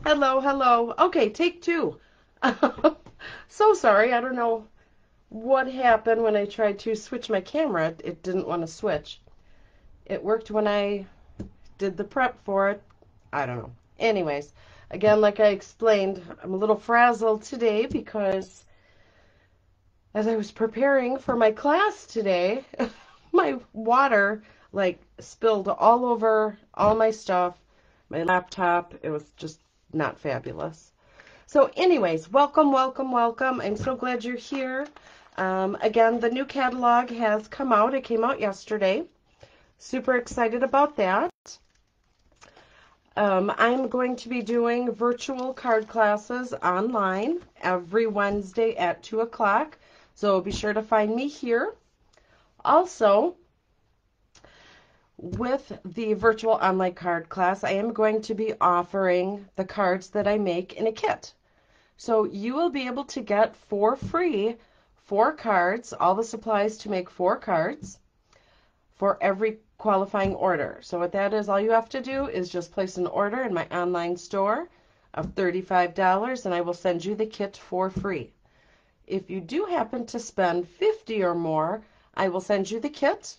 Hello, hello. Okay, take two. So sorry. I don't know what happened when I tried to switch my camera. It didn't want to switch. It worked when I did the prep for it. I don't know. Anyways, again, like I explained, I'm a little frazzled today because as I was preparing for my class today, my water like spilled all over all my stuff, my laptop. It was just not fabulous. So anyways, welcome, welcome, welcome. I'm so glad you're here. Again, the new catalog has come out. It came out yesterday. Super excited about that. I'm going to be doing virtual card classes online every Wednesday at 2 o'clock. So be sure to find me here. Also, with the virtual online card class, I am going to be offering the cards that I make in a kit. So you will be able to get for free 4 cards, all the supplies to make 4 cards for every qualifying order. So what that is, all you have to do is just place an order in my online store of $35 and I will send you the kit for free. If you do happen to spend $50 or more, I will send you the kit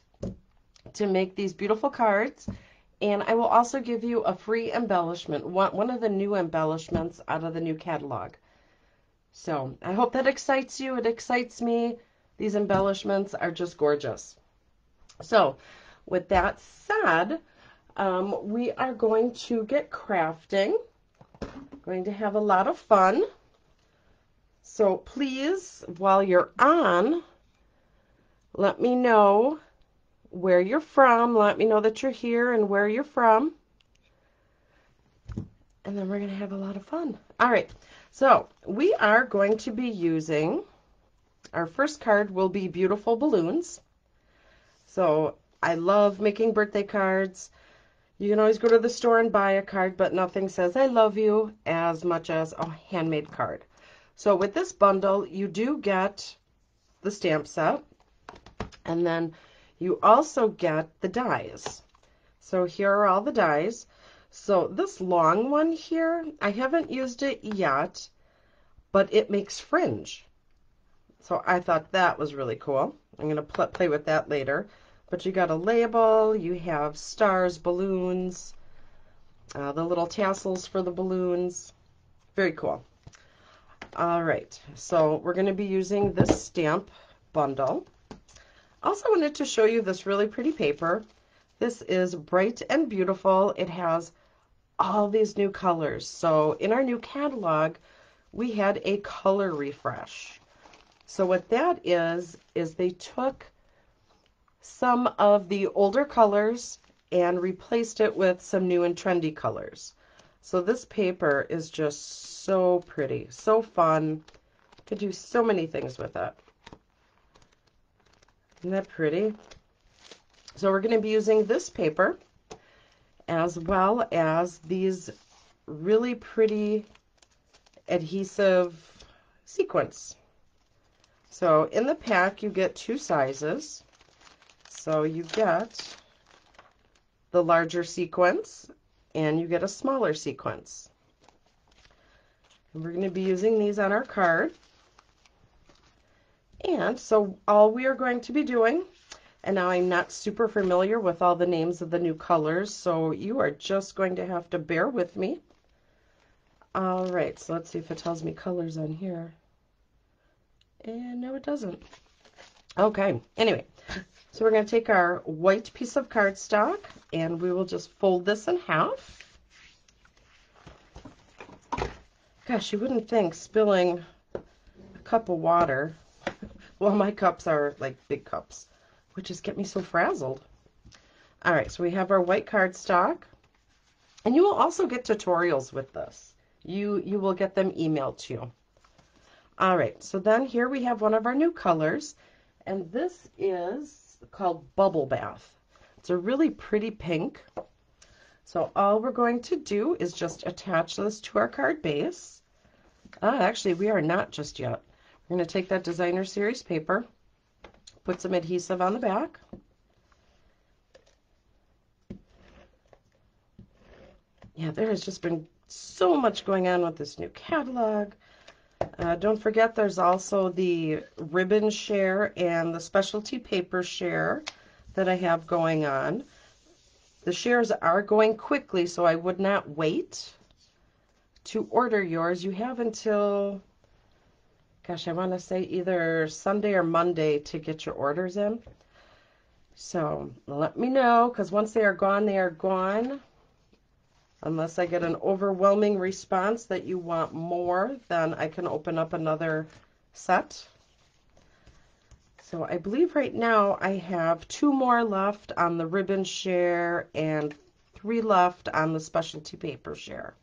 to make these beautiful cards, and I will also give you a free embellishment, one of the new embellishments out of the new catalog. So I hope that excites you. It excites me. These embellishments are just gorgeous. So with that said, we are going to get crafting. Going to have a lot of fun. So please, while you're on, let me know where you're from. Let me know that you're here and where you're from. And then we're going to have a lot of fun. All right. So we are going to be using, our first card will be Beautiful Balloons. So I love making birthday cards. You can always go to the store and buy a card, but nothing says I love you as much as a handmade card. So with this bundle, you do get the stamp set, and then you also get the dies. So here are all the dies. So this long one here, I haven't used it yet, but it makes fringe. So I thought that was really cool. I'm going to play with that later. But you got a label, you have stars, balloons, the little tassels for the balloons. Very cool. All right, so we're going to be using this stamp bundle. Also wanted to show you this really pretty paper. This is Bright and Beautiful. It has all these new colors. So in our new catalog, we had a color refresh. So what that is they took some of the older colors and replaced it with some new and trendy colors. So this paper is just so pretty, so fun. Could do so many things with it. Isn't that pretty? So we're going to be using this paper as well as these really pretty adhesive sequins. So in the pack you get 2 sizes. So you get the larger sequence and you get a smaller sequence. And we're going to be using these on our card. And so all we are going to be doing, and now I'm not super familiar with all the names of the new colors, so you are just going to have to bear with me. All right, so let's see if it tells me colors on here. And no, it doesn't. Okay, anyway, so we're going to take our white piece of cardstock and we will just fold this in half. Gosh, you wouldn't think spilling a cup of water, well, my cups are like big cups, which just get me so frazzled. All right, so we have our white cardstock, and you will also get tutorials with this. You will get them emailed to you. All right, so then here we have one of our new colors, and this is called Bubble Bath. It's a really pretty pink. So all we're going to do is just attach this to our card base. Actually, we are not just yet. We're going to take that designer series paper, put some adhesive on the back. Yeah, there has just been so much going on with this new catalog. Don't forget there's also the ribbon share and the specialty paper share that I have going on. The shares are going quickly, so I would not wait to order yours. You have until, gosh, I want to say either Sunday or Monday to get your orders in. So let me know, because once they are gone, they are gone. Unless I get an overwhelming response that you want more, then I can open up another set. So I believe right now I have 2 more left on the ribbon share and 3 left on the specialty paper share.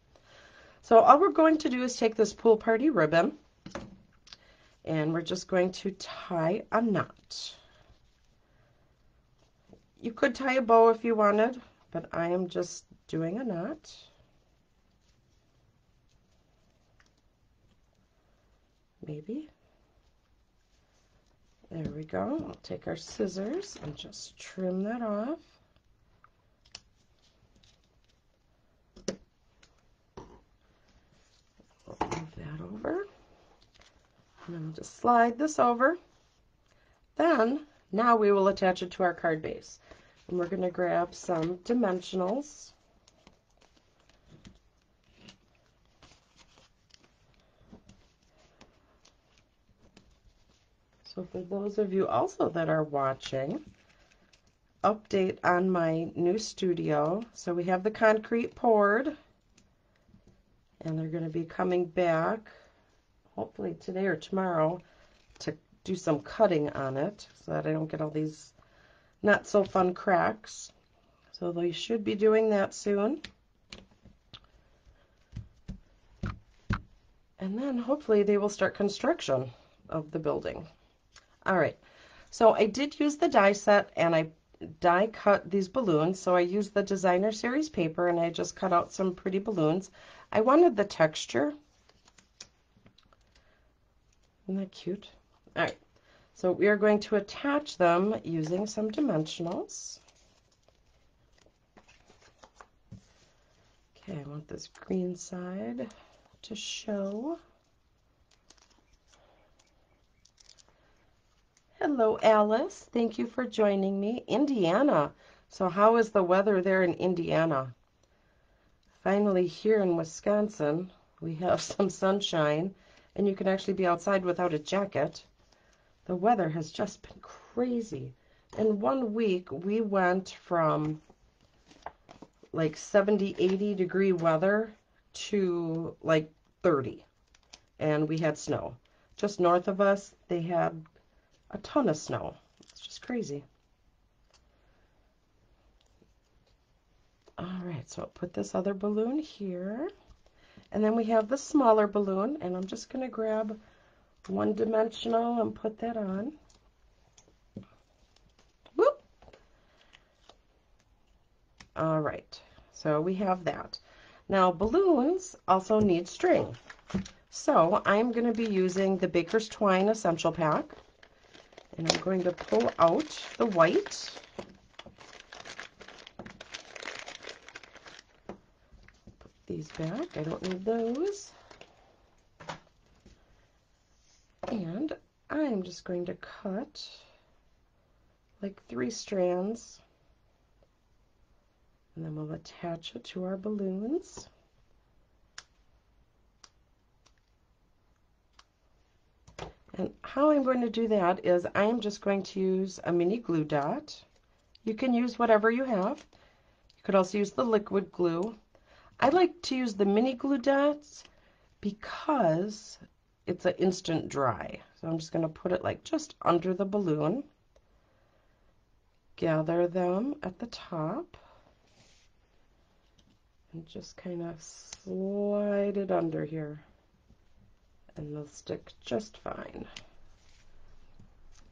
So all we're going to do is take this pool party ribbon and we're just going to tie a knot. You could tie a bow if you wanted, but I am just doing a knot. Maybe. There we go. I'll take our scissors and just trim that off. We'll move that over. And then we'll just slide this over. Then, now we will attach it to our card base. And we're going to grab some dimensionals. So for those of you also that are watching, update on my new studio. So we have the concrete poured, and they're going to be coming back, hopefully today or tomorrow, to do some cutting on it so that I don't get all these not so fun cracks. So they should be doing that soon. And then hopefully they will start construction of the building. All right, so I did use the die set and I die cut these balloons. So I used the designer series paper and I just cut out some pretty balloons. I wanted the texture. Isn't that cute? All right, so we are going to attach them using some dimensionals. Okay, I want this green side to show. Hello, Alice. Thank you for joining me. Indiana. So how is the weather there in Indiana? Finally, here in Wisconsin, we have some sunshine, and you can actually be outside without a jacket. The weather has just been crazy. In 1 week, we went from like 70, 80 degree weather to like 30, and we had snow. Just north of us, they had a ton of snow. It's just crazy. All right, so I'll put this other balloon here. And then we have the smaller balloon, and I'm just going to grab one dimensional and put that on. Whoop! All right, so we have that. Now, balloons also need string. So I'm going to be using the Baker's Twine Essential Pack. And I'm going to pull out the white. Put these back. I don't need those. And I'm just going to cut like 3 strands. And then we'll attach it to our balloons. And how I'm going to do that is I'm just going to use a mini glue dot. You can use whatever you have. You could also use the liquid glue. I like to use the mini glue dots because it's an instant dry. So I'm just going to put it like just under the balloon. Gather them at the top. And just kind of slide it under here. And they'll stick just fine.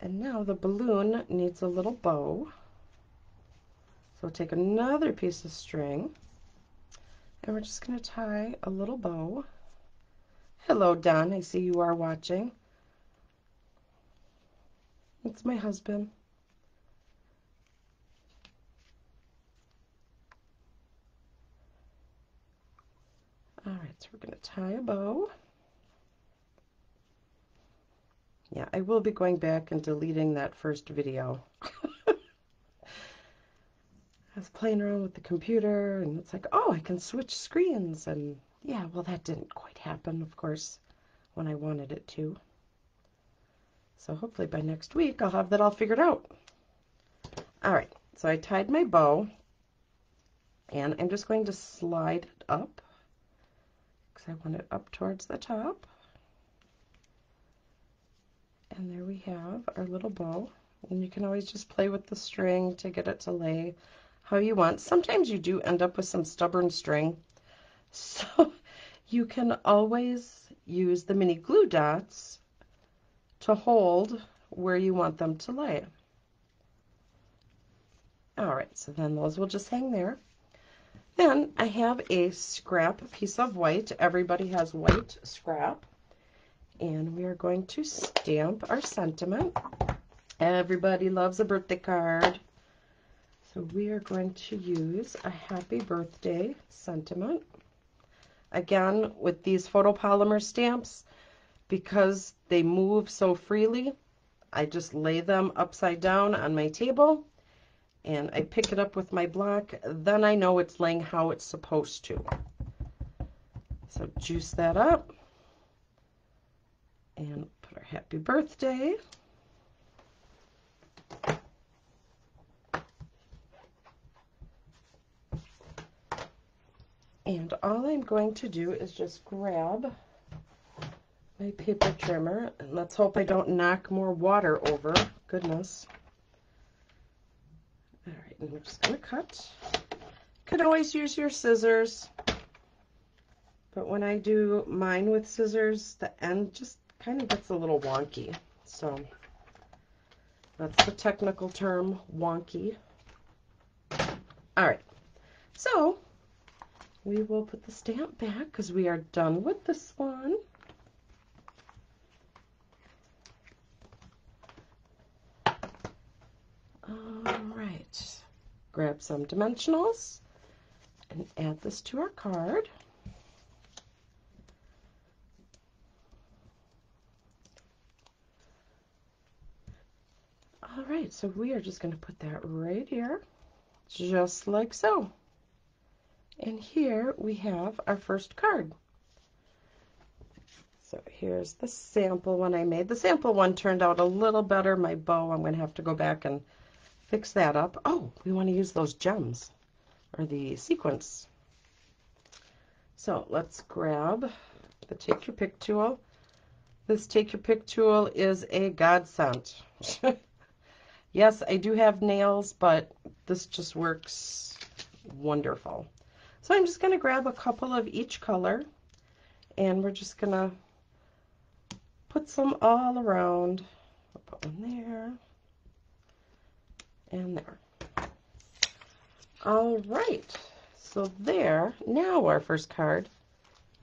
And now the balloon needs a little bow. So take another piece of string, and we're just going to tie a little bow. Hello, Don. I see you are watching. It's my husband. All right, so we're going to tie a bow. Yeah, I will be going back and deleting that first video. I was playing around with the computer, and it's like, oh, I can switch screens. And yeah, well, that didn't quite happen, of course, when I wanted it to. So hopefully by next week, I'll have that all figured out. All right, so I tied my bow, and I'm just going to slide it up because I want it up towards the top. And there we have our little bow. And you can always just play with the string to get it to lay how you want. Sometimes you do end up with some stubborn string. So you can always use the mini glue dots to hold where you want them to lay. All right, so then those will just hang there. Then I have a scrap piece of white. Everybody has white scrap. And we are going to stamp our sentiment. Everybody loves a birthday card. So we are going to use a happy birthday sentiment. Again, with these photopolymer stamps, because they move so freely, I just lay them upside down on my table and I pick it up with my block. Then I know it's laying how it's supposed to. So juice that up. And put our happy birthday. And all I'm going to do is just grab my paper trimmer, and let's hope I don't knock more water over. Goodness. All right, and we're just going to cut. Could always use your scissors, but when I do mine with scissors, the end just kind of gets a little wonky. So that's the technical term, wonky. All right, so we will put the stamp back because we are done with this one. All right, grab some dimensionals and add this to our card. All right, so we are just going to put that right here, just like so. And here we have our first card. So here's the sample one I made. The sample one turned out a little better. My bow, I'm going to have to go back and fix that up. Oh, we want to use those gems, or the sequins. So let's grab the Take Your Pick tool. This Take Your Pick tool is a godsend. Yes, I do have nails, but this just works wonderful. So I'm just going to grab a couple of each color, and we're just going to put some all around. I'll put one there and there. All right, so there, now our first card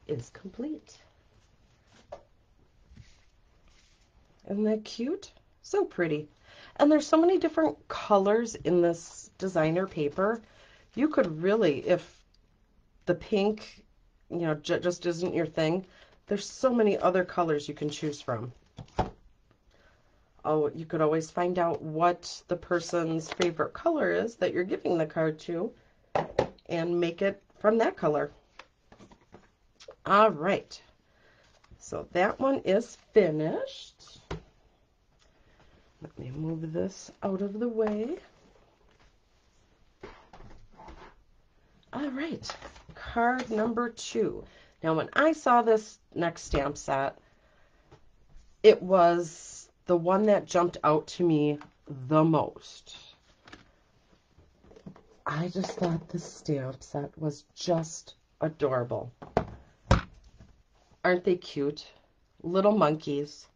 is complete. Isn't that cute? So pretty. And there's so many different colors in this designer paper. You could really, if the pink, you know, just isn't your thing, there's so many other colors you can choose from. Oh, you could always find out what the person's favorite color is that you're giving the card to and make it from that color. All right. So that one is finished. Let me move this out of the way. All right, card number 2. Now, when I saw this next stamp set, it was the one that jumped out to me the most. I just thought this stamp set was just adorable. Aren't they cute? Little monkeys.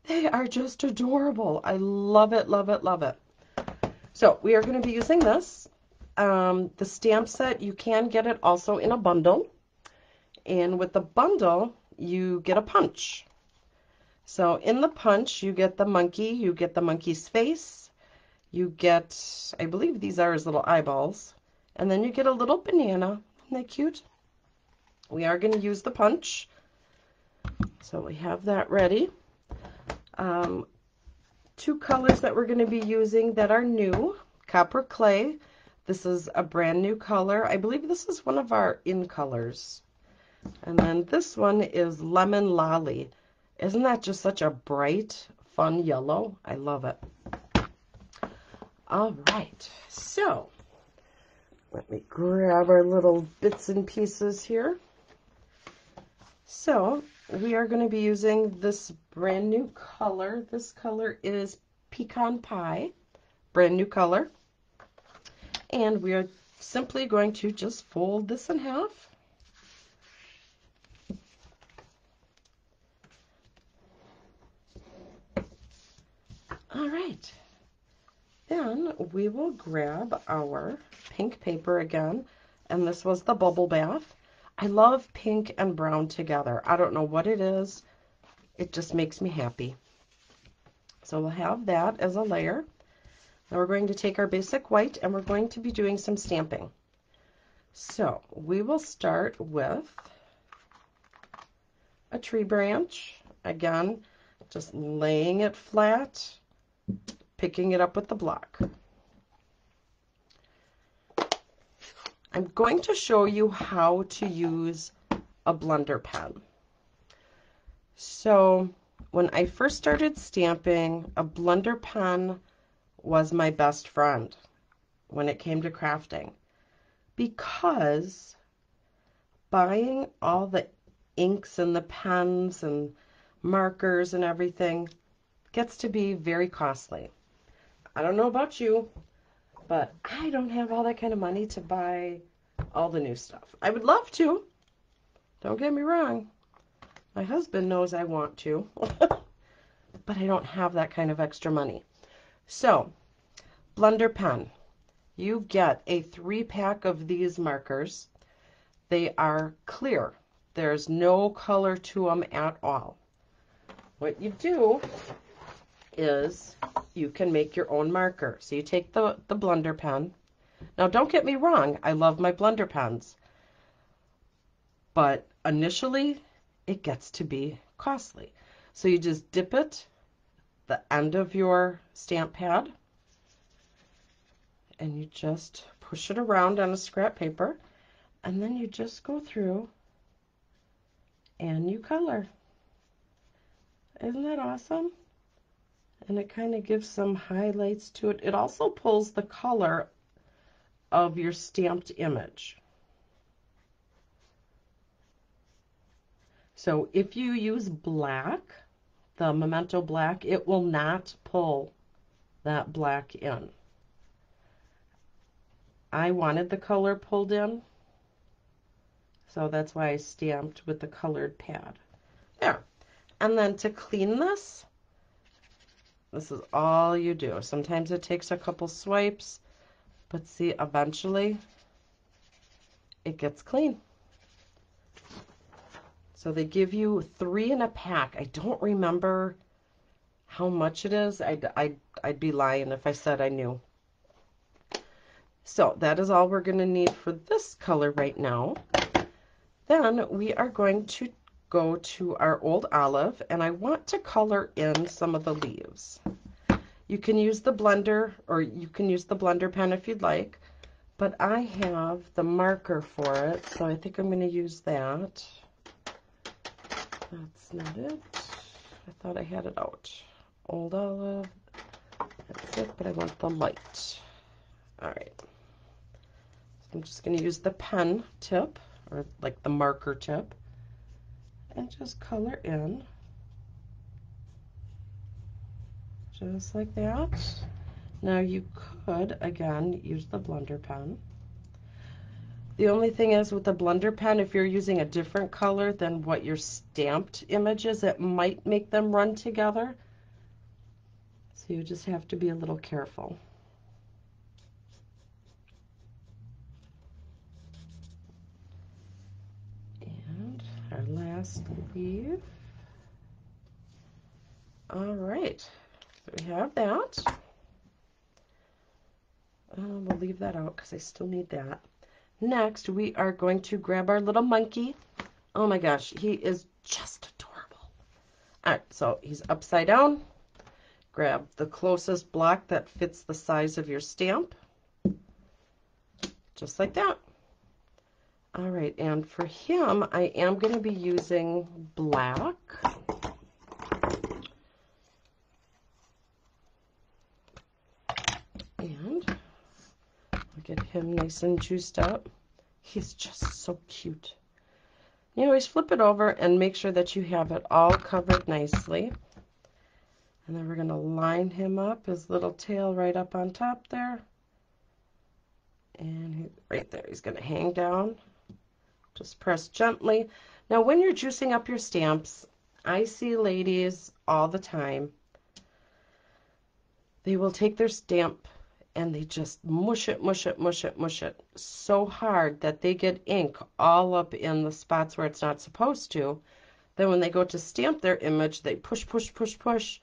They are just adorable. I love it, love it, love it. So we are going to be using this. The stamp set, you can get it also in a bundle. And with the bundle, you get a punch. So in the punch, you get the monkey, you get the monkey's face, you get, I believe these are his little eyeballs, and then you get a little banana. Isn't that cute? we are going to use the punch. So we have that ready. Two colors that we're going to be using that are new. Copper clay. This is a brand new color. I believe this is one of our in colors. And then this one is lemon lolly. Isn't that just such a bright, fun yellow? I love it. All right, so let me grab our little bits and pieces here. So we are going to be using this brand new color. This color is Pecan Pie, brand new color. And we are simply going to just fold this in half. All right. Then we will grab our pink paper again, and this was the Bubble Bath. I love pink and brown together. I don't know what it is. It just makes me happy. So we'll have that as a layer. Now we're going to take our basic white, and we're going to be doing some stamping. So we will start with a tree branch. Again, just laying it flat, picking it up with the block. I'm going to show you how to use a blender pen. So when I first started stamping, a blender pen was my best friend when it came to crafting, because buying all the inks and the pens and markers and everything gets to be very costly. I don't know about you, but I don't have all that kind of money to buy all the new stuff. I would love to. Don't get me wrong. My husband knows I want to, but I don't have that kind of extra money. So, blender pen. You get a 3-pack of these markers. They are clear. There's no color to them at all. What you do is you can make your own marker. So you take the blender pen. Now don't get me wrong, I love my blender pens, but initially it gets to be costly. So you just dip it, the end of your stamp pad, and you just push it around on a scrap paper, and then you just go through and you color. Isn't that awesome? And it kind of gives some highlights to it. It also pulls the color of your stamped image. So if you use black, the Memento black, it will not pull that black in. I wanted the color pulled in, so that's why I stamped with the colored pad. There. And then to clean this, this is all you do. Sometimes it takes a couple swipes, but see, eventually it gets clean. So they give you 3 in a pack. I don't remember how much it is. I'd be lying if I said I knew. So that is all we're going to need for this color right now. Then we are going to go to our old olive, and I want to color in some of the leaves. You can use the blender, or you can use the blender pen if you'd like, but I have the marker for it, so I think I'm going to use that. That's not it. I thought I had it out. Old olive. That's it, but I want the light. All right. So I'm just going to use the pen tip, or like the marker tip, and just color in. Just like that. Now you could, again, use the blender pen. The only thing is with the blender pen, if you're using a different color than what your stamped image is, it might make them run together. So you just have to be a little careful. And our last leaf. All right, so we have that. We'll leave that out because I still need that. Next, we are going to grab our little monkey, Oh my gosh, he is just adorable. All right, so he's upside down. Grab the closest block that fits the size of your stamp, just like that. All right, and for him, I am going to be using black. And I'll get him nice and juiced up. He's just so cute. You always flip it over and make sure that you have it all covered nicely. And then we're going to line him up, his little tail right up on top there. And right there, he's going to hang down. Just press gently. Now, when you're juicing up your stamps, I see ladies all the time. They will take their stamp and they just mush it, mush it, mush it, mush it so hard that they get ink all up in the spots where it's not supposed to. Then when they go to stamp their image, they push, push, push, push,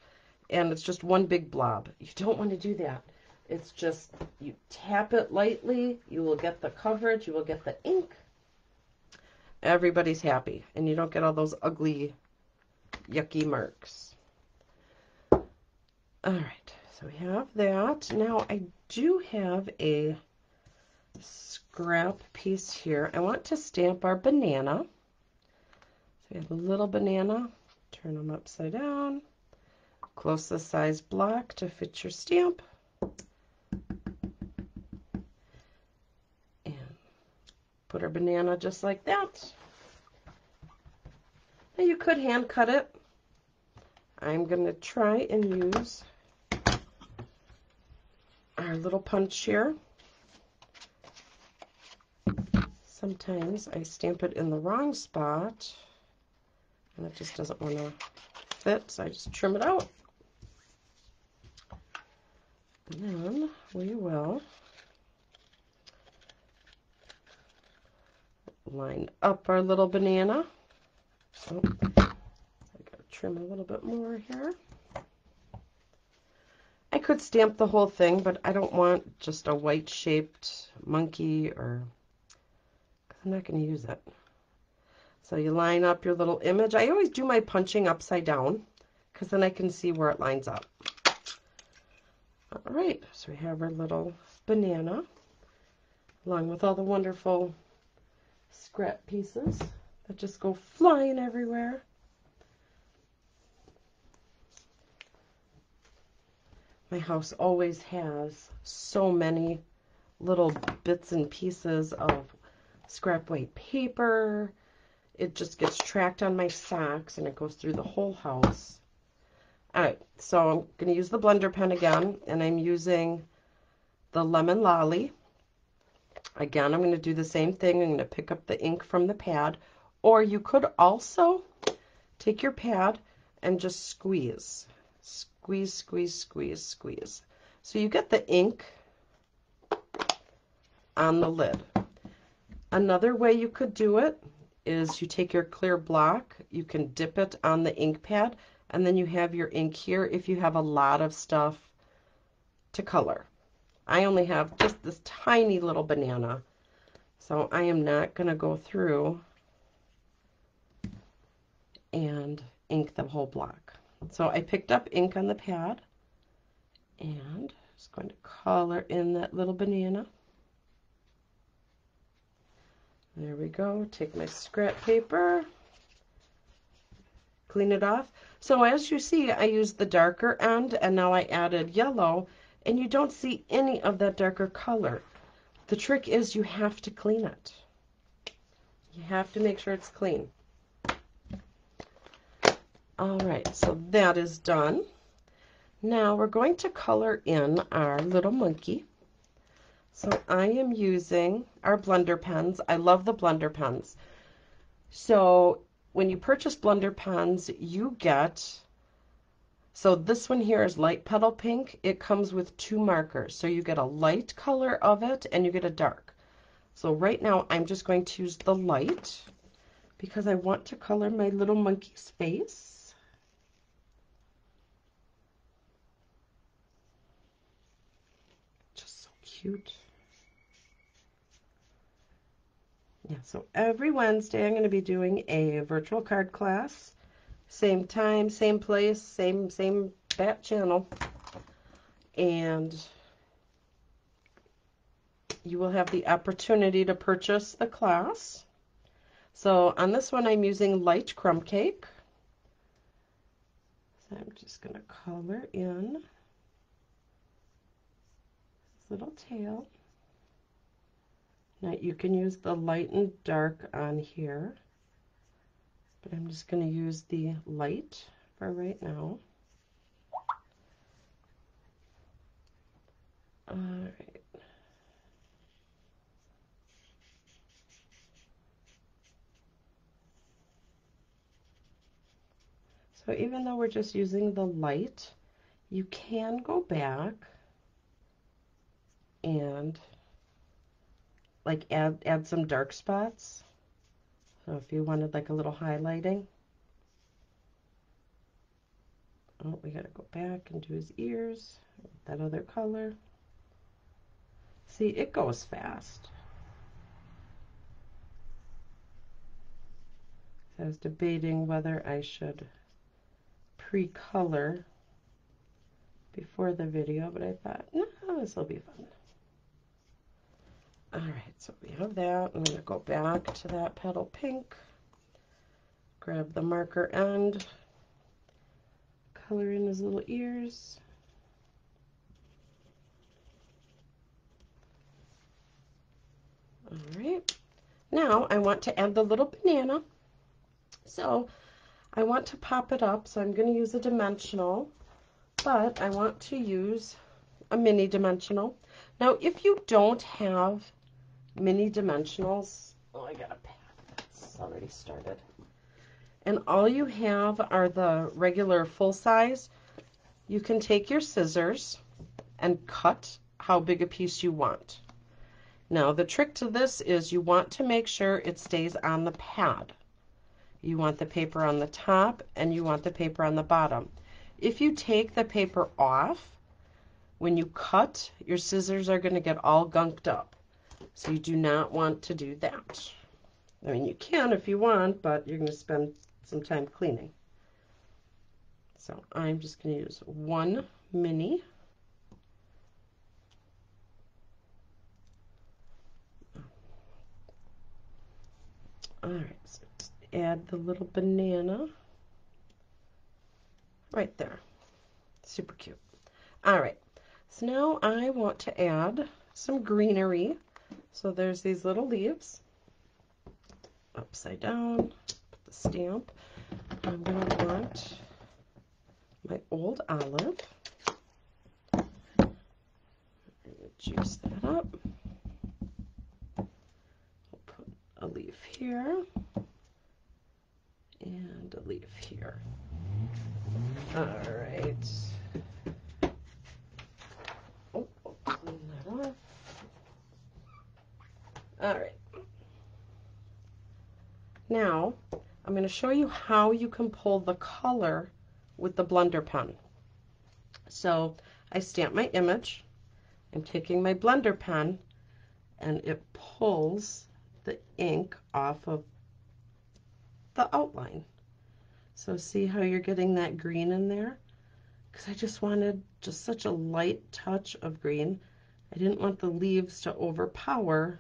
and it's just one big blob. You don't want to do that. It's just, you tap it lightly, you will get the coverage, you will get the ink. Everybody's happy, and you don't get all those ugly, yucky marks. All right, so we have that. Now I do have a scrap piece here. I want to stamp our banana. So we have a little banana. Turn them upside down. Closest size block to fit your stamp. Put our banana just like that. Now you could hand cut it. I'm going to try and use our little punch here. Sometimes I stamp it in the wrong spot and it just doesn't want to fit, so I just trim it out. And then we will line up our little banana. Oh, I gotta trim a little bit more here. I could stamp the whole thing, but I don't want just a white shaped monkey, or I'm not going to use it. So you line up your little image. I always do my punching upside down because then I can see where it lines up. All right, so we have our little banana along with all the wonderful scrap pieces that just go flying everywhere. My house always has so many little bits and pieces of scrap white paper. It just gets tracked on my socks and it goes through the whole house. All right, so I'm going to use the blender pen again, and I'm using the Lemon Lolly. Again, I'm going to do the same thing. I'm going to pick up the ink from the pad, or you could also take your pad and just squeeze. Squeeze, squeeze, squeeze, squeeze. So you get the ink on the lid. Another way you could do it is you take your clear block, you can dip it on the ink pad, and then you have your ink here if you have a lot of stuff to color. I only have just this tiny little banana, so I am not going to go through and ink the whole block. So I picked up ink on the pad and just going to color in that little banana. There we go. Take my scrap paper, clean it off. So as you see, I used the darker end, and now I added yellow, and you don't see any of that darker color. The trick is you have to clean it. You have to make sure it's clean. All right, so that is done. Now we're going to color in our little monkey. So I am using our blender pens. I love the blender pens. So when you purchase blender pens, you get, so this one here is light petal pink. It comes with 2 markers. So you get a light color of it and you get a dark. So right now I'm just going to use the light because I want to color my little monkey's face. Just so cute. Yeah, so every Wednesday I'm going to be doing a virtual card class. Same time, same place, same bat channel. And you will have the opportunity to purchase the class. So on this one I'm using light crumb cake. So I'm just going to color in this little tail. Now you can use the light and dark on here, but I'm just going to use the light for right now. All right. So even though we're just using the light, you can go back and like add some dark spots. So if you wanted like a little highlighting. Oh, we gotta go back and do his ears with that other color. See, it goes fast. So I was debating whether I should pre-color before the video, but I thought, no, this will be fun. All right, so we have that. I'm going to go back to that petal pink, grab the marker end, color in his little ears. All right, now I want to add the little banana. So I want to pop it up, so I'm going to use a dimensional, but I want to use a mini dimensional. Now, if you don't have mini dimensionals, oh, I got a pad that's already started, and all you have are the regular full size, you can take your scissors and cut how big a piece you want. Now, the trick to this is you want to make sure it stays on the pad. You want the paper on the top and you want the paper on the bottom. If you take the paper off, when you cut, your scissors are going to get all gunked up. So you do not want to do that. I mean, you can if you want, but you're going to spend some time cleaning. So I'm just going to use one mini. All right, so just add the little banana right there. Super cute. All right, so now I want to add some greenery. So there's these little leaves. Upside down, put the stamp. I'm going to want my old olive. I'm going to juice that up. We'll put a leaf here and a leaf here. All right. Oh, clean that off. All right. Now, I'm going to show you how you can pull the color with the blender pen. So I stamp my image. I'm taking my blender pen and it pulls the ink off of the outline. So see how you're getting that green in there? Because I just wanted just such a light touch of green. I didn't want the leaves to overpower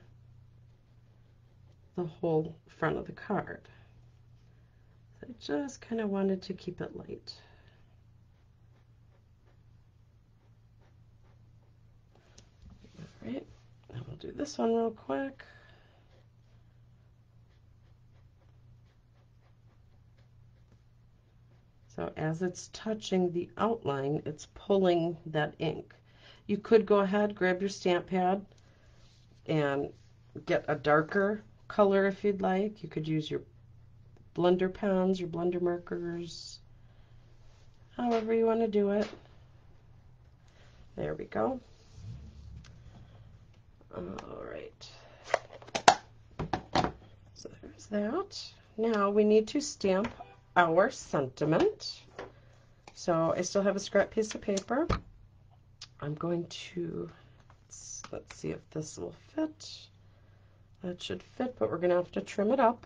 the whole front of the card. So I just kind of wanted to keep it light. All right, and we'll do this one real quick. So as it's touching the outline, it's pulling that ink. You could go ahead, grab your stamp pad, and get a darker color if you'd like. You could use your blender pens, your blender markers, however you want to do it. There we go. All right. So there's that. Now we need to stamp our sentiment. So I still have a scrap piece of paper. I'm going to, let's see if this will fit. That should fit, but we're going to have to trim it up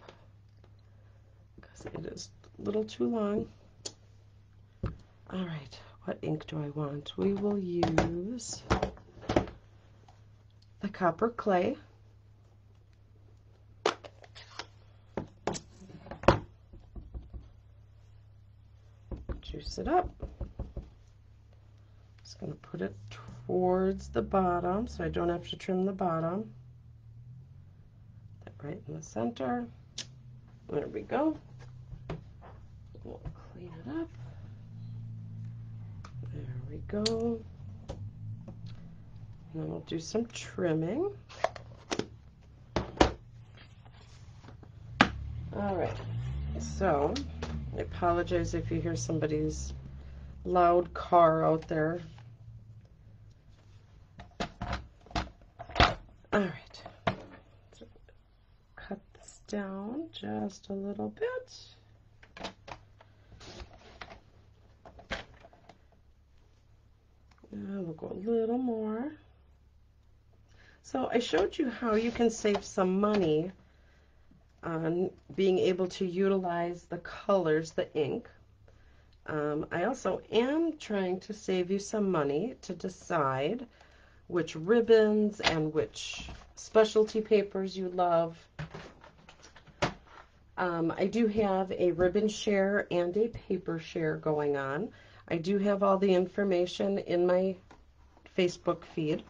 because it is a little too long. All right, what ink do I want? We will use the copper clay. Juice it up. Just going to put it towards the bottom so I don't have to trim the bottom. That right in the center. There we go. We'll clean it up. There we go. And then we'll do some trimming. All right, so I apologize if you hear somebody's loud car out there. All right, so cut this down just a little bit. And we'll go a little more. So I showed you how you can save some money on being able to utilize the colors, the ink. I also am trying to save you some money to decide which ribbons and which specialty papers you love. I do have a ribbon share and a paper share going on. I do have all the information in my Facebook feed,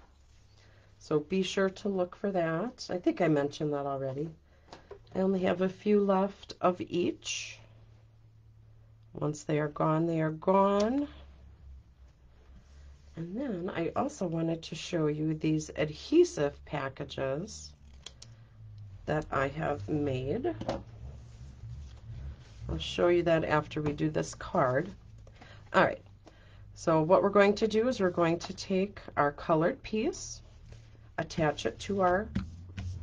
so be sure to look for that. I think I mentioned that already. I only have a few left of each. Once they are gone, they are gone. And then I also wanted to show you these adhesive packages that I have made. I'll show you that after we do this card. All right, so what we're going to do is we're going to take our colored piece, attach it to our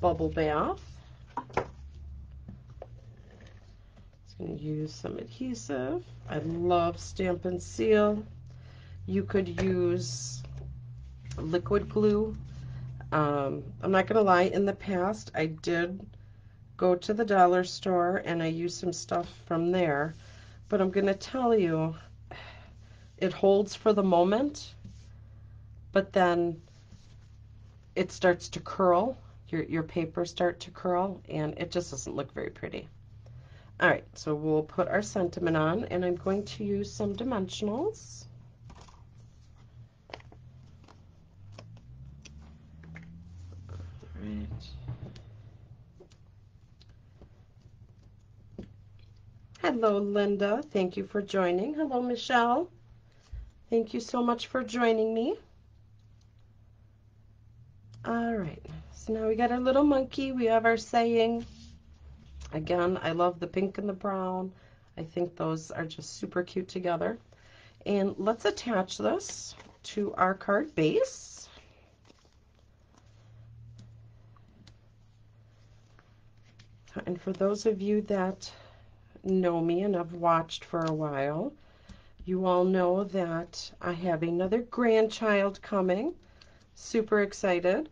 bubble bath. Going to use some adhesive. I love Stampin' Seal. You could use liquid glue. I'm not going to lie, in the past I did go to the dollar store and I used some stuff from there, but I'm going to tell you, it holds for the moment, but then it starts to curl. Your papers start to curl, and it just doesn't look very pretty. All right, so we'll put our sentiment on, and I'm going to use some dimensionals. All right. Hello, Linda. Thank you for joining. Hello, Michelle. Thank you so much for joining me. All right, so now we got our little monkey. We have our saying. Again, I love the pink and the brown. I think those are just super cute together. And let's attach this to our card base. And for those of you that know me and have watched for a while, you all know that I have another grandchild coming. Super excited.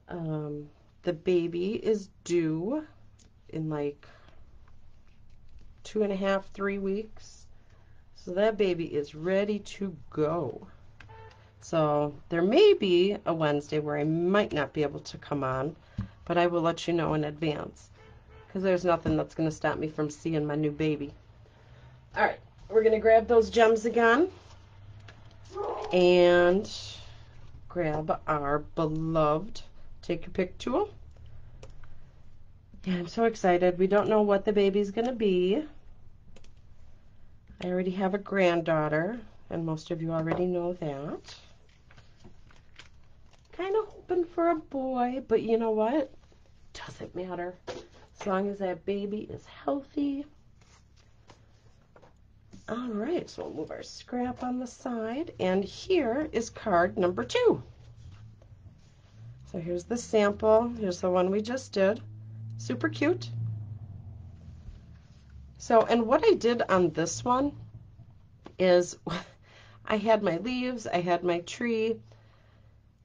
The baby is due in like 2.5, 3 weeks. So that baby is ready to go. So there may be a Wednesday where I might not be able to come on, but I will let you know in advance, because there's nothing that's going to stop me from seeing my new baby. All right, we're going to grab those gems again and grab our beloved Take Your Pick tool. Yeah, I'm so excited. We don't know what the baby's going to be. I already have a granddaughter, and most of you already know that. Kind of hoping for a boy, but you know what? Doesn't matter. As long as that baby is healthy. All right, so we'll move our scrap on the side, and here is card number 2. So here's the sample. Here's the one we just did. Super cute. So, and what I did on this one is I had my leaves, I had my tree,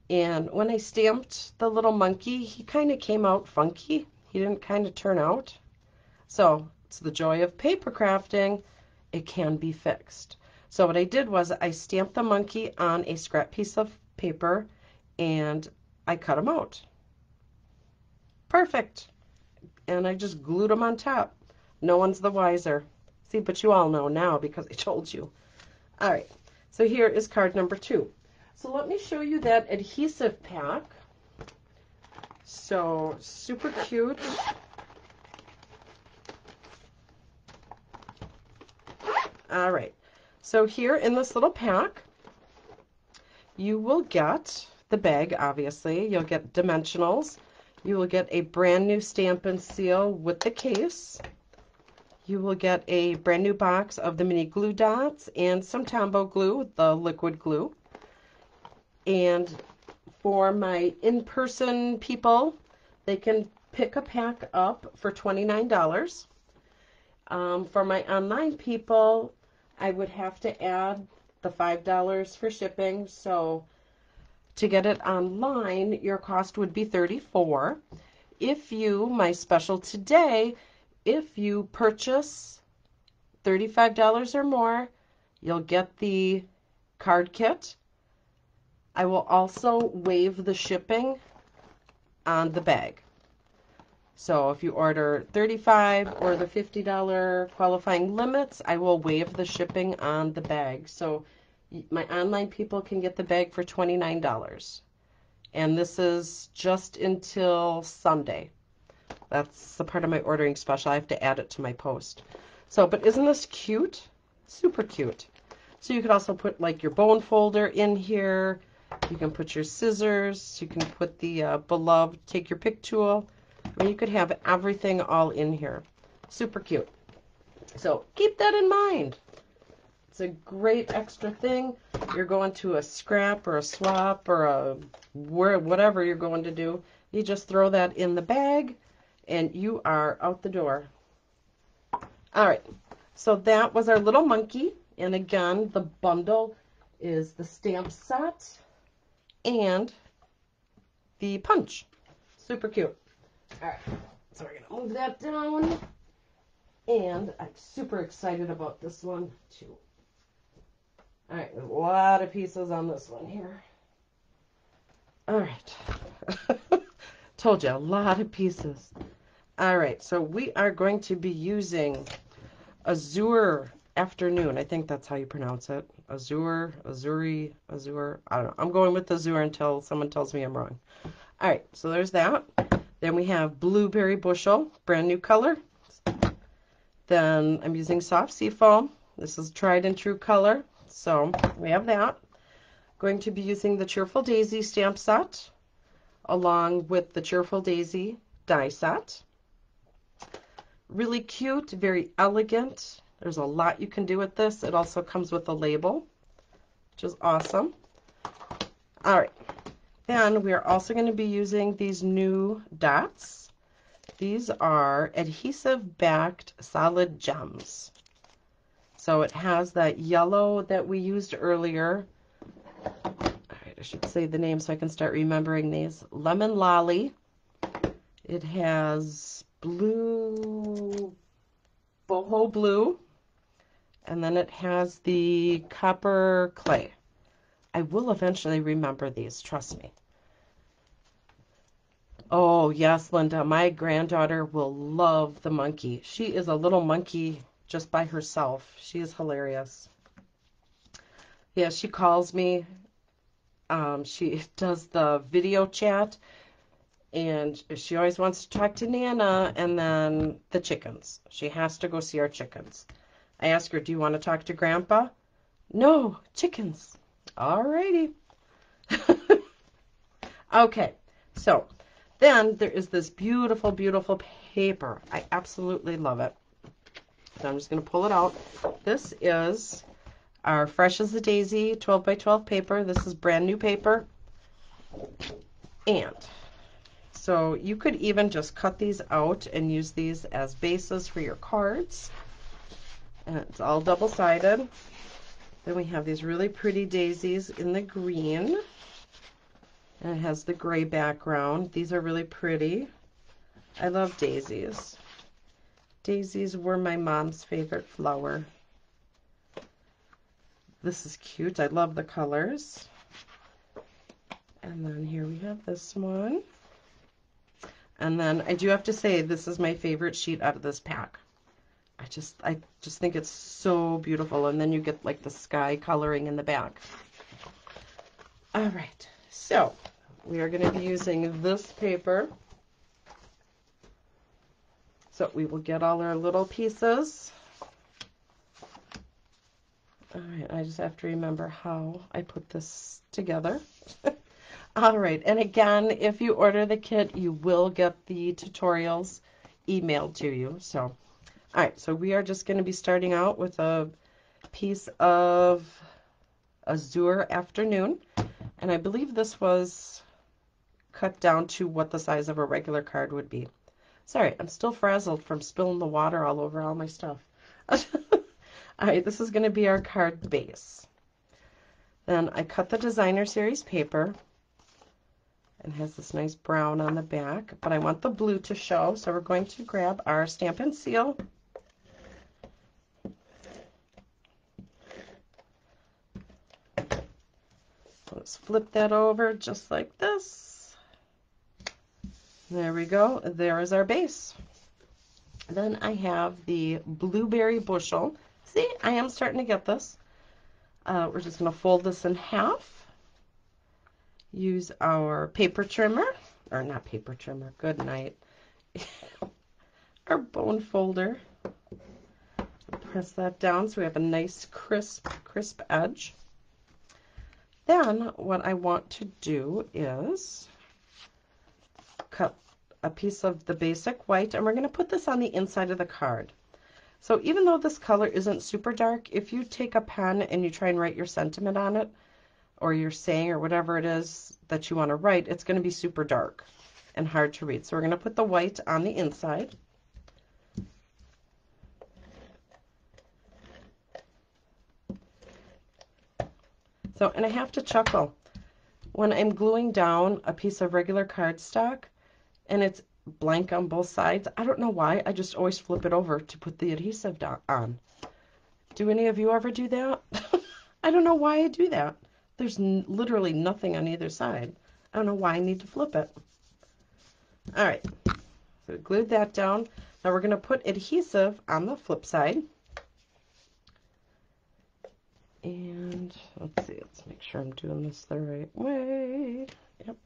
And when I stamped the little monkey, he kind of came out funky. He didn't kind of turn out. So it's the joy of paper crafting. It can be fixed. So what I did was I stamped the monkey on a scrap piece of paper and I cut him out. Perfect. And I just glued them on top. No one's the wiser. See, but you all know now because I told you. All right, so here is card number 2. So let me show you that adhesive pack. So super cute. All right, so here in this little pack, you will get the bag, obviously. You'll get dimensionals. You will get a brand new Stampin' seal with the case. You will get a brand new box of the mini glue dots and some Tombow glue, the liquid glue. And for my in-person people, they can pick a pack up for $29. For my online people, I would have to add the $5 for shipping. So to get it online, your cost would be $34. If you, my special today, if you purchase $35 or more, you'll get the card kit. I will also waive the shipping on the bag. So if you order $35 or the $50 qualifying limits, I will waive the shipping on the bag. So my online people can get the bag for $29. And this is just until Sunday. That's the part of my ordering special. I have to add it to my post. So, but isn't this cute? Super cute. So you could also put like your bone folder in here. You can put your scissors. You can put the beloved take your pick tool. I mean, you could have everything all in here. Super cute. So keep that in mind. It's a great extra thing. You're going to a scrap or a swap or a whatever you're going to do. You just throw that in the bag and you are out the door. All right. So that was our little monkey. And again, the bundle is the stamp set and the punch. Super cute. All right. So we're going to move that down. And I'm super excited about this one too. All right, there's a lot of pieces on this one here. All right. Told you, a lot of pieces. All right, so we are going to be using Azure Afternoon. I think that's how you pronounce it. Azure. I don't know. I'm going with Azure until someone tells me I'm wrong. All right, so there's that. Then we have Blueberry Bushel, brand new color. Then I'm using Soft Seafoam. This is tried and true color. So we have that. Going to be using the Cheerful Daisy stamp set along with the Cheerful Daisy die set. Really cute, very elegant. There's a lot you can do with this. It also comes with a label, which is awesome. All right. Then we are also going to be using these new dots. These are adhesive backed solid gems. So it has that yellow that we used earlier. All right, I should say the name so I can start remembering these. Lemon Lolly. It has blue, boho blue. And then it has the copper clay. I will eventually remember these, trust me. Oh, yes, Linda, my granddaughter will love the monkey. She is a little monkey just by herself. She is hilarious. Yeah, she calls me. She does the video chat, and she always wants to talk to Nana and then the chickens. She has to go see our chickens. I ask her, do you want to talk to Grandpa? No, chickens. All righty. Okay, so then there is this beautiful, beautiful paper. I absolutely love it. So I'm just going to pull it out. This is our Fresh as a Daisy 12 by 12 paper. This is brand new paper. And so you could even just cut these out and use these as bases for your cards. And it's all double-sided. Then we have these really pretty daisies in the green. And it has the gray background. These are really pretty. I love daisies. Daisies were my mom's favorite flower. This is cute. I love the colors. And then here we have this one. And then I do have to say, this is my favorite sheet out of this pack. I just think it's so beautiful. And then you get like the sky coloring in the back. All right, so we are going to be using this paper. So we will get all our little pieces. All right, I just have to remember how I put this together. All right, and again, if you order the kit, you will get the tutorials emailed to you. So, all right, so we are just going to be starting out with a piece of Azure Afternoon. And I believe this was cut down to what the size of a regular card would be. Sorry, I'm still frazzled from spilling the water all over all my stuff. All right, this is going to be our card base. Then I cut the designer series paper. It has this nice brown on the back, but I want the blue to show, so we're going to grab our Stampin' Seal. Let's flip that over just like this. There we go. There is our base. Then I have the blueberry bushel. See, I am starting to get this. We're just going to fold this in half. Use our paper trimmer, or not paper trimmer, good night. Our bone folder. Press that down so we have a nice crisp edge. Then what I want to do is cut a piece of the basic white, and we're going to put this on the inside of the card. So even though this color isn't super dark, if you take a pen and you try and write your sentiment on it, or your saying, or whatever it is that you want to write, it's going to be super dark and hard to read. So we're going to put the white on the inside. So, and I have to chuckle. When I'm gluing down a piece of regular cardstock and it's blank on both sides, I don't know why, I just always flip it over to put the adhesive on. Do any of you ever do that? I don't know why I do that. There's literally nothing on either side. I don't know why I need to flip it. All right, so we glued that down. Now we're going to put adhesive on the flip side. And let's see, let's make sure I'm doing this the right way. Yep.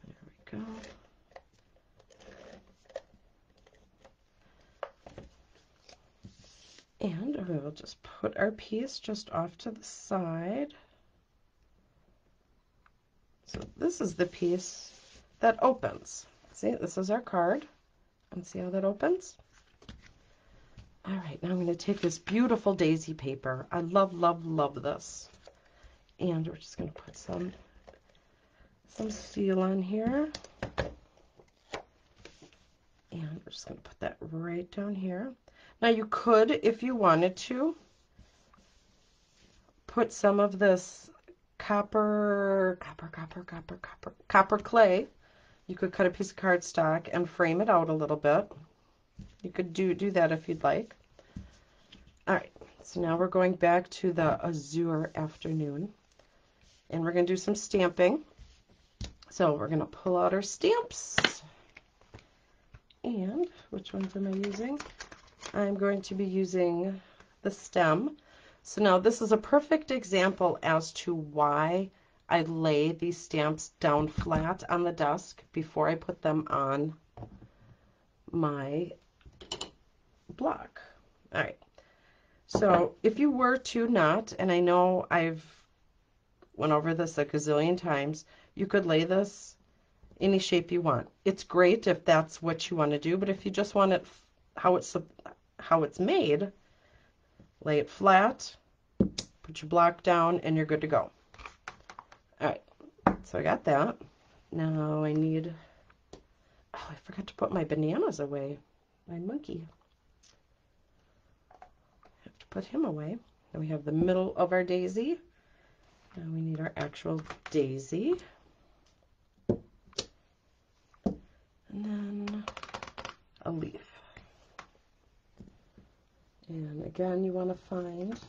There we go. And we will just put our piece just off to the side. So this is the piece that opens. See, this is our card. And see how that opens? All right, now I'm going to take this beautiful daisy paper. I love, love, love this. And we're just going to put some seal on here. And we're just going to put that right down here. Now you could, if you wanted to, put some of this copper clay. You could cut a piece of cardstock and frame it out a little bit. You could do that if you'd like. All right, so now we're going back to the Azure Afternoon, and we're going to do some stamping. So we're going to pull out our stamps. And which ones am I using? I'm going to be using the stem. So now this is a perfect example as to why I lay these stamps down flat on the desk before I put them on my block. All right. So if you were to not, and I know I've went over this a gazillion times, you could lay this any shape you want. It's great if that's what you want to do, but if you just want it how it's made, lay it flat, put your block down, and you're good to go. All right, so I got that. Now I need, oh, I forgot to put my bananas away, my monkey. I have to put him away. Then we have the middle of our daisy, Now we need our actual daisy. And then a leaf. And again, you want to find,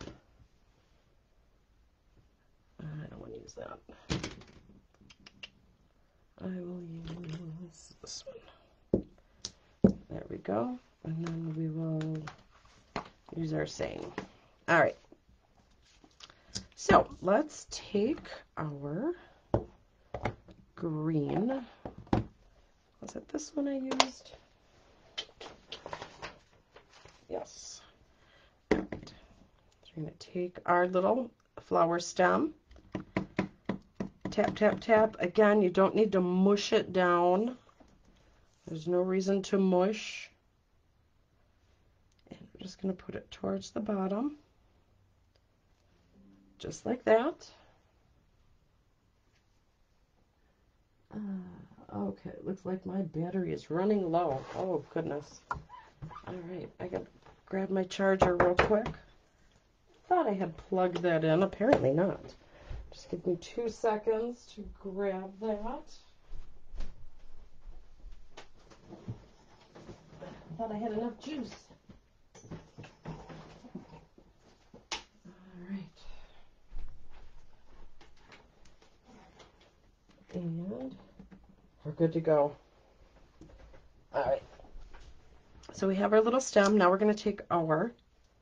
I don't want to use that. I will use this one. There we go. And then we will use our saying. All right. So let's take our green. Was it this one I used? Yes. All right. So we're going to take our little flower stem. Tap, tap, tap. Again, you don't need to mush it down. There's no reason to mush. And I'm just going to put it towards the bottom. Just like that. Okay, it looks like my battery is running low. Oh, goodness. All right, I got to grab my charger real quick. Thought I had plugged that in. Apparently not. Just give me 2 seconds to grab that. Thought I had enough juice. All right. And we're good to go. All right. So we have our little stem. Now we're going to take our,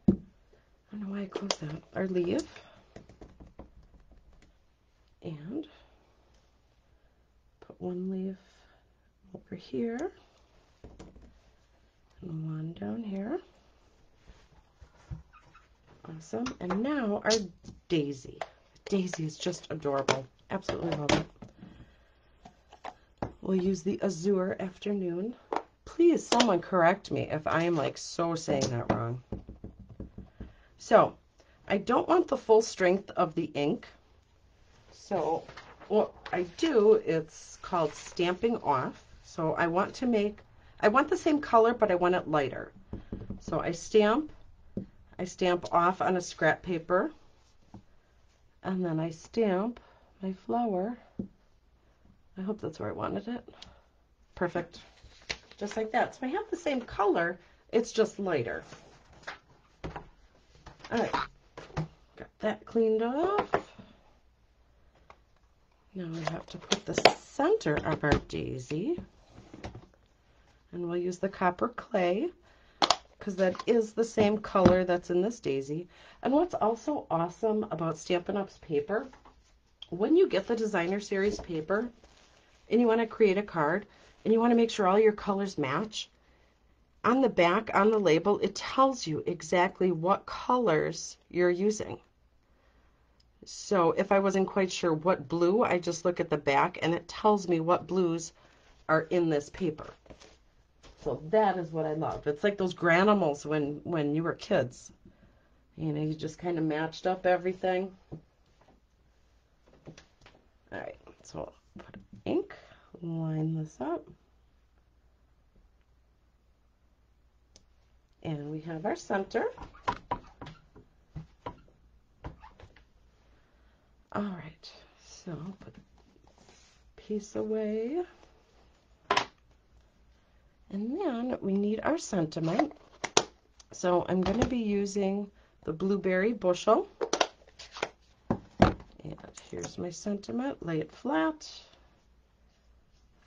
I don't know why I closed that, our leaf. And put one leaf over here. And one down here. Awesome. And now our daisy. Daisy is just adorable. Absolutely love it. We'll use the Azure Afternoon. Please, someone correct me if I am like so saying that wrong. So, I don't want the full strength of the ink. So, what I do, it's called stamping off. So, I want the same color, but I want it lighter. So, I stamp off on a scrap paper, and then I stamp my flower. I hope that's where I wanted it. Perfect. Just like that. So I have the same color, it's just lighter. All right, got that cleaned off. Now we have to put the center of our daisy, and we'll use the copper clay because that is the same color that's in this daisy. And what's also awesome about Stampin' Up's paper, when you get the designer series paper and you want to create a card and you want to make sure all your colors match, on the back, on the label, it tells you exactly what colors you're using. So if I wasn't quite sure what blue, I just look at the back and it tells me what blues are in this paper. So that is what I love. It's like those granimals when you were kids. You know, you just kind of matched up everything. All right, so I'll put ink, line this up. And we have our center. All right, so put a piece away. And then we need our sentiment. So I'm going to be using the blueberry bushel. And here's my sentiment. Lay it flat.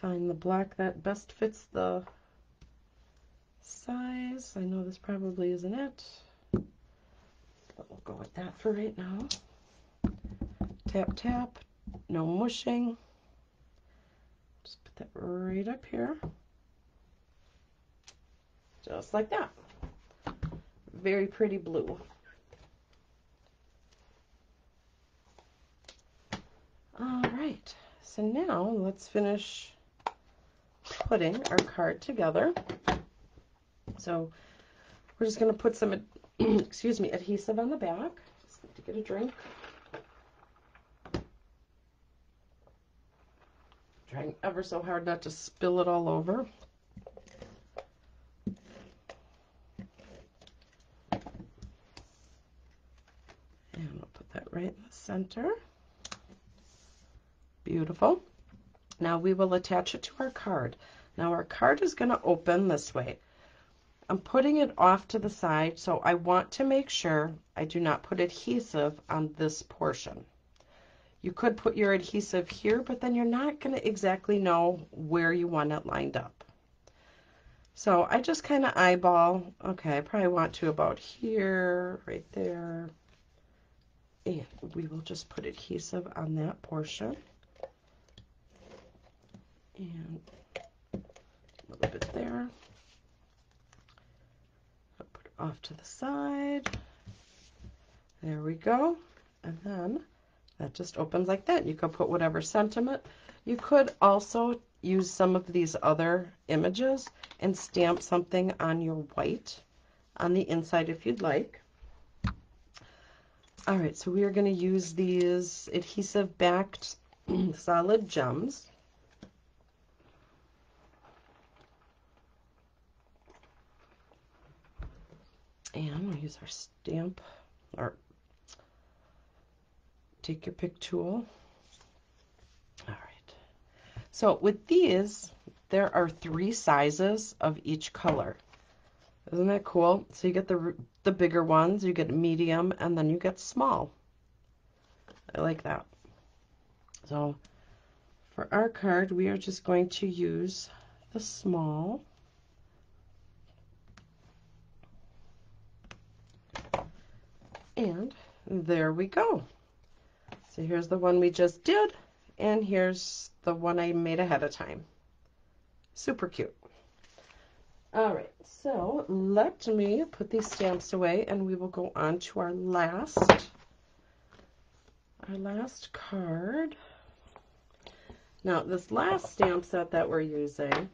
Find the black that best fits the size. I know this probably isn't it, but we'll go with that for right now. Tap, tap. No mushing. Just put that right up here. Just like that. Very pretty blue. All right, so now let's finish putting our card together. So we're just going to put some, excuse me, adhesive on the back. Just need to get a drink. Trying ever so hard not to spill it all over. And I'll put that right in the center. Beautiful. Now we will attach it to our card. Now our card is going to open this way. I'm putting it off to the side, so I want to make sure I do not put adhesive on this portion. You could put your adhesive here, but then you're not going to exactly know where you want it lined up. So I just kind of eyeball. Okay, I probably want to about here, right there. And we will just put adhesive on that portion. And a little bit there. I'll put it off to the side. There we go. And then that just opens like that. You could put whatever sentiment. You could also use some of these other images and stamp something on your white on the inside if you'd like. All right, so we are going to use these adhesive backed solid gems. And we'll use our stamp, or take your pick tool. All right. So with these, there are 3 sizes of each color. Isn't that cool? So you get the bigger ones, you get medium, and then you get small. I like that. So for our card, we are just going to use the small. And there we go. So here's the one we just did, and here's the one I made ahead of time. Super cute. All right, so let me put these stamps away, and we will go on to our last card. Now, this last stamp set that we're using,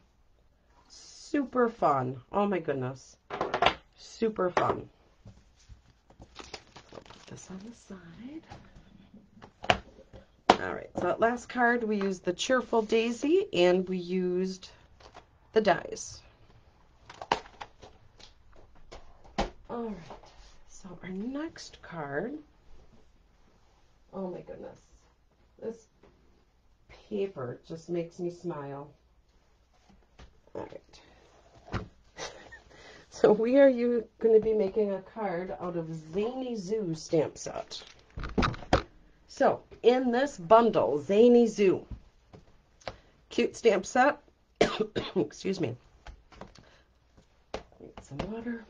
super fun. Oh my goodness, super fun. This on the side. All right, so that last card, we used the Cheerful Daisy, and we used the dies. All right, so our next card, oh my goodness, this paper just makes me smile. All right. So we are going to be making a card out of Zany Zoo stamp set. So in this bundle, Zany Zoo, cute stamp set. Excuse me. Need some water.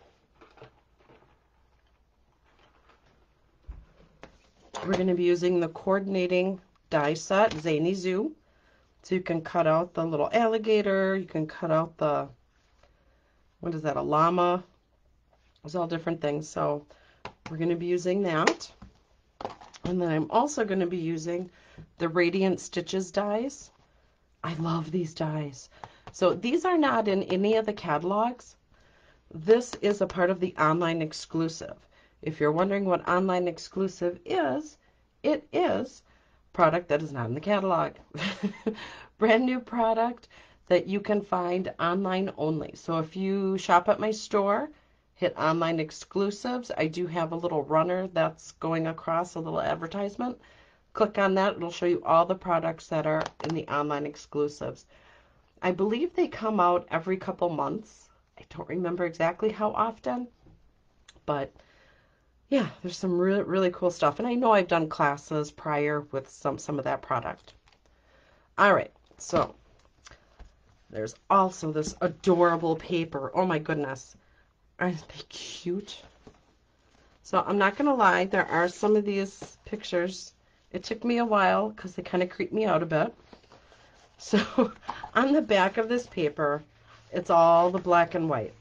We're going to be using the coordinating die set, Zany Zoo. So you can cut out the little alligator. You can cut out the, what is that, a llama? There's all different things. So we're going to be using that. And then I'm also going to be using the Radiant Stitches dies. I love these dies. So these are not in any of the catalogs. This is a part of the online exclusive. If you're wondering what online exclusive is, it is product that is not in the catalog. Brand new product that you can find online only. So if you shop at my store, hit online exclusives. I do have a little runner that's going across, a little advertisement. Click on that. It'll show you all the products that are in the online exclusives. I believe they come out every couple months. I don't remember exactly how often, but yeah, there's some really, really cool stuff. And I know I've done classes prior with some of that product. All right, so there's also this adorable paper. Oh my goodness. Aren't they cute? So I'm not going to lie, there are some of these pictures. It took me a while because they kind of creeped me out a bit. So on the back of this paper, it's all the black and white.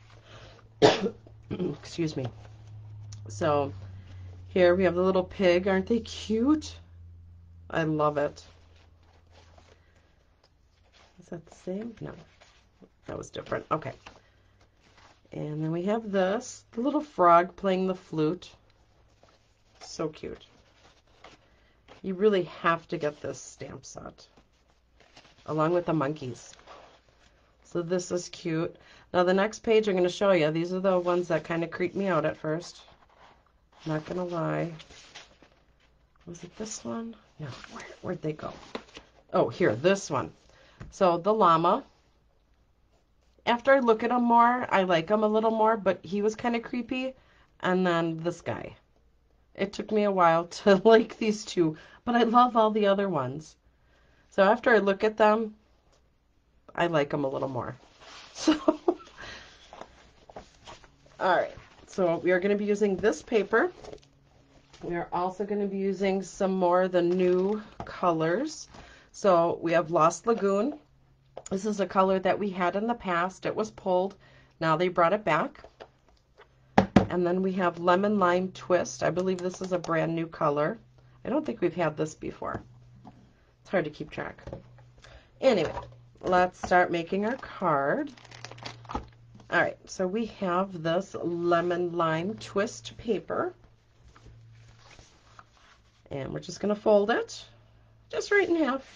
Excuse me. So here we have the little pig. Aren't they cute? I love it. Is that the same? No, that was different. Okay. And then we have this, the little frog playing the flute. So cute. You really have to get this stamp set, along with the monkeys. So this is cute. Now the next page I'm going to show you, these are the ones that kind of creeped me out at first. Not going to lie. Was it this one? No, where'd they go? Oh, here, this one. So the llama, after I look at him more, I like him a little more, but he was kind of creepy. And then this guy. It took me a while to like these two, but I love all the other ones. So after I look at them, I like them a little more. So, all right. So we are going to be using this paper. We are also going to be using some more of the new colors. So we have Lost Lagoon. This is a color that we had in the past. It was pulled. Now they brought it back. And then we have Lemon Lime Twist. I believe this is a brand new color. I don't think we've had this before. It's hard to keep track. Anyway, let's start making our card. All right, so we have this Lemon Lime Twist paper. And we're just going to fold it just right in half.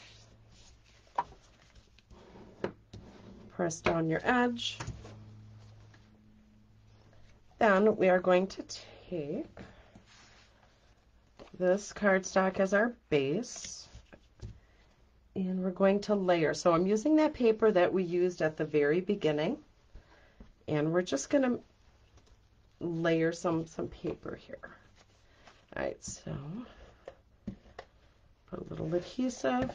Press down your edge. Then we are going to take this cardstock as our base, and we're going to layer. So I'm using that paper that we used at the very beginning, and we're just going to layer some paper here. All right, so put a little adhesive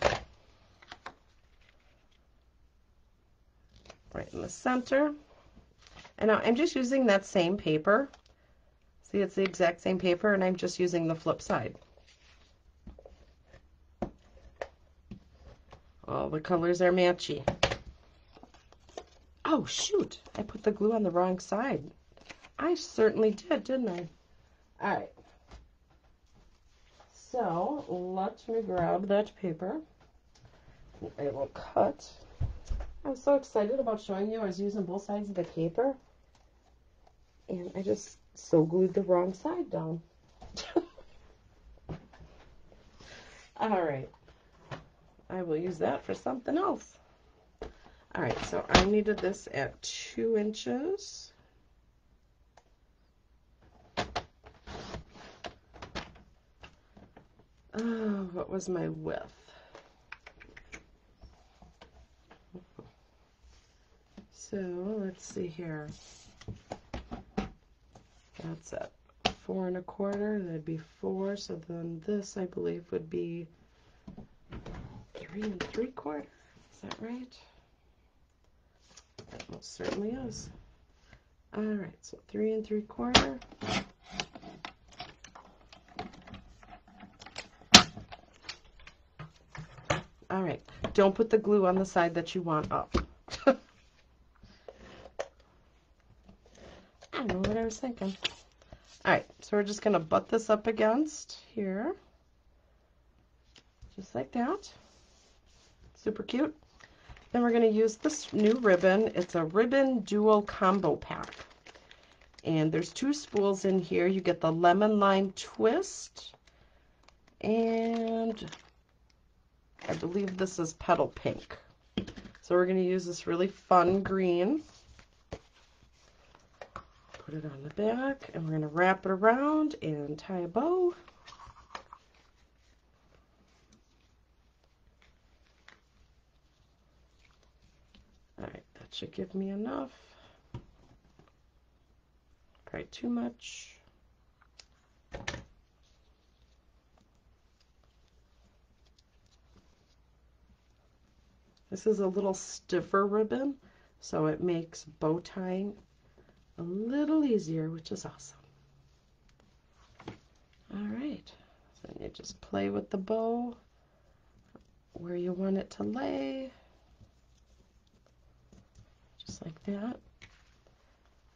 right in the center. And now I'm just using that same paper. See, it's the exact same paper, and I'm just using the flip side. All the colors are matchy. Oh, shoot. I put the glue on the wrong side. I certainly did, didn't I? All right. So let me grab that paper. I will cut. I'm so excited about showing you. I was using both sides of the paper, and I just so glued the wrong side down. All right. I will use that for something else. All right, so I needed this at 2 inches. Oh, what was my width? So let's see here. That's at 4 1/4. That'd be 4. So then this, I believe, would be 3 3/4. Is that right? That most certainly is. All right, so 3 3/4. All right, don't put the glue on the side that you want up. I don't know what I was thinking. All right, so we're just gonna butt this up against here, just like that. Super cute. Then we're gonna use this new ribbon. It's a ribbon dual combo pack. And there's 2 spools in here. You get the lemon lime twist, and I believe this is petal pink. So we're going to use this really fun green. Put it on the back, and we're going to wrap it around and tie a bow. All right, that should give me enough. Probably too much. This is a little stiffer ribbon, so it makes bow tying a little easier, which is awesome. All right, so you just play with the bow where you want it to lay, just like that.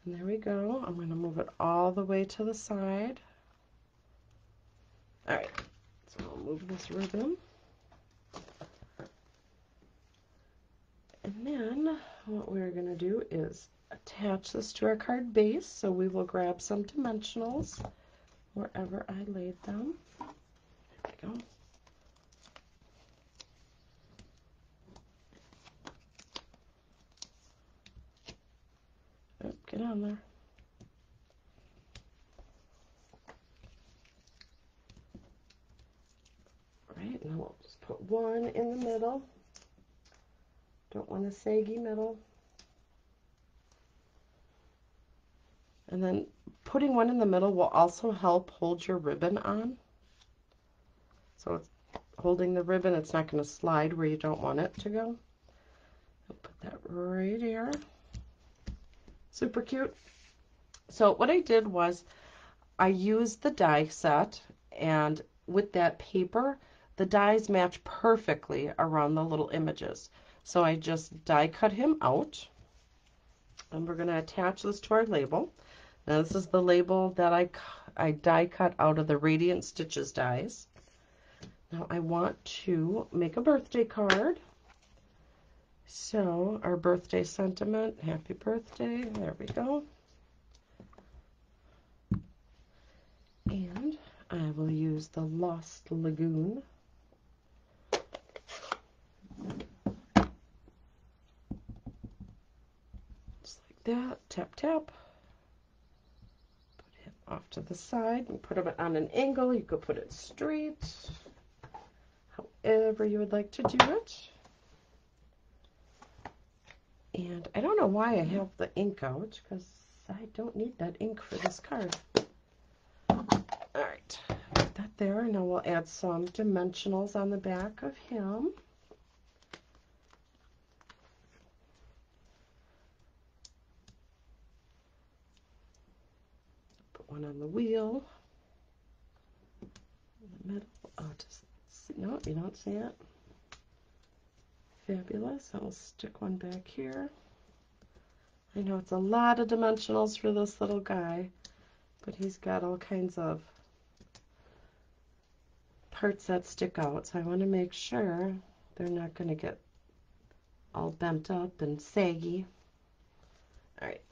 And there we go. I'm going to move it all the way to the side. All right, so I'll move this ribbon. And then what we're going to do is attach this to our card base. So we will grab some dimensionals wherever I laid them. There we go. Oh, get on there. Right. now we'll just put one in the middle. Don't want a saggy middle. And then putting one in the middle will also help hold your ribbon on. So it's holding the ribbon, it's not going to slide where you don't want it to go. I'll put that right here. Super cute. So what I did was I used the die set, and with that paper, the dies match perfectly around the little images. So I just die cut him out, and we're going to attach this to our label. Now this is the label that I die cut out of the Radiant Stitches dies. Now I want to make a birthday card. So our birthday sentiment, happy birthday, there we go. And I will use the Lost Lagoon. Just like that, tap, tap. Put him off to the side and put him on an angle. You could put it straight, however you would like to do it. And I don't know why I have the ink out, because I don't need that ink for this card. Alright, put that there. Now we'll add some dimensionals on the back of him. Put one on the wheel. In the middle. Oh, just no, you don't see it. Fabulous. I'll stick one back here. I know it's a lot of dimensionals for this little guy, but he's got all kinds of parts that stick out, so I want to make sure they're not going to get all bent up and saggy. Alright,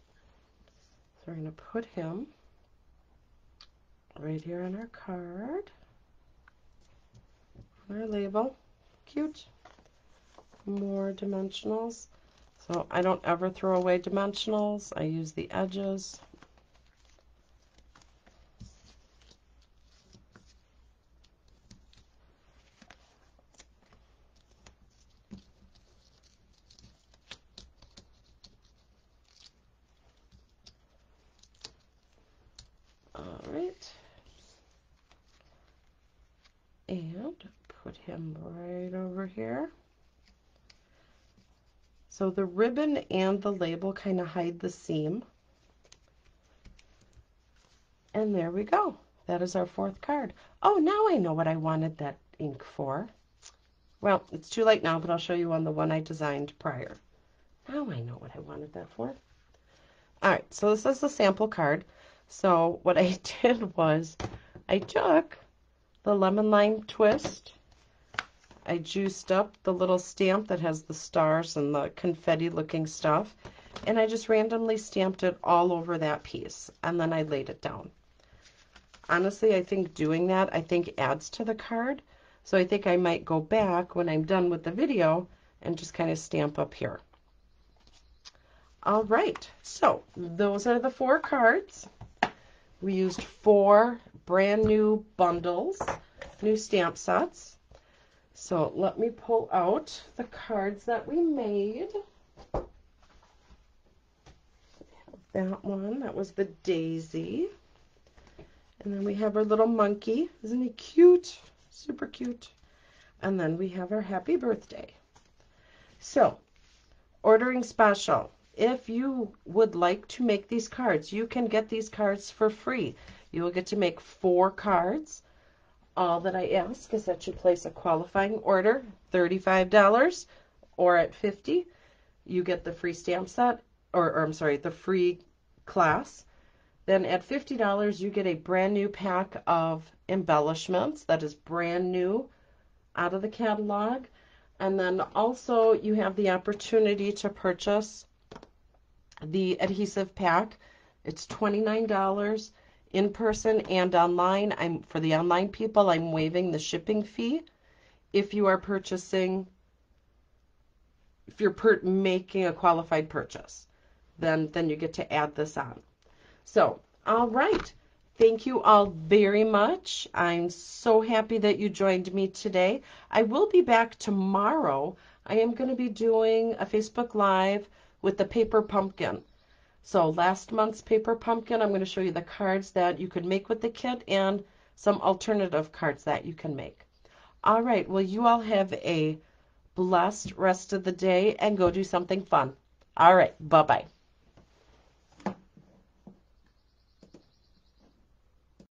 so we're going to put him right here on our card, on our label. Cute. More dimensionals. So I don't ever throw away dimensionals. I use the edges. All right. And put him right over here. So the ribbon and the label kind of hide the seam. And there we go. That is our fourth card. Oh, now I know what I wanted that ink for. Well, it's too late now, but I'll show you on the one I designed prior. Now I know what I wanted that for. All right, so this is the sample card. So what I did was I took the lemon lime twist. I juiced up the little stamp that has the stars and the confetti looking stuff, and I just randomly stamped it all over that piece, and then I laid it down. Honestly, I think doing that, adds to the card, so I think I might go back when I'm done with the video and just kind of stamp up here. All right, so those are the 4 cards. We used 4 brand new bundles, new stamp sets. So let me pull out the cards that we made. That one, that was the daisy. And then we have our little monkey. Isn't he cute? Super cute. And then we have our happy birthday. So, ordering special. If you would like to make these cards, you can get these cards for free. You will get to make 4 cards. All that I ask is that you place a qualifying order, $35 or at $50, you get the free stamp set, or I'm sorry, the free class. Then at $50, you get a brand new pack of embellishments that is brand new out of the catalog. And then also you have the opportunity to purchase the adhesive pack. It's $29 in person and online. For the online people, I'm waiving the shipping fee. If you are purchasing, if you're making a qualified purchase, then you get to add this on. So, all right. thank you all very much. I'm so happy that you joined me today. I will be back tomorrow. I am going to be doing a Facebook Live with the paper pumpkin. So last month's paper pumpkin, I'm going to show you the cards that you could make with the kit and some alternative cards that you can make. All right, well, you all have a blessed rest of the day and go do something fun. All right, bye-bye.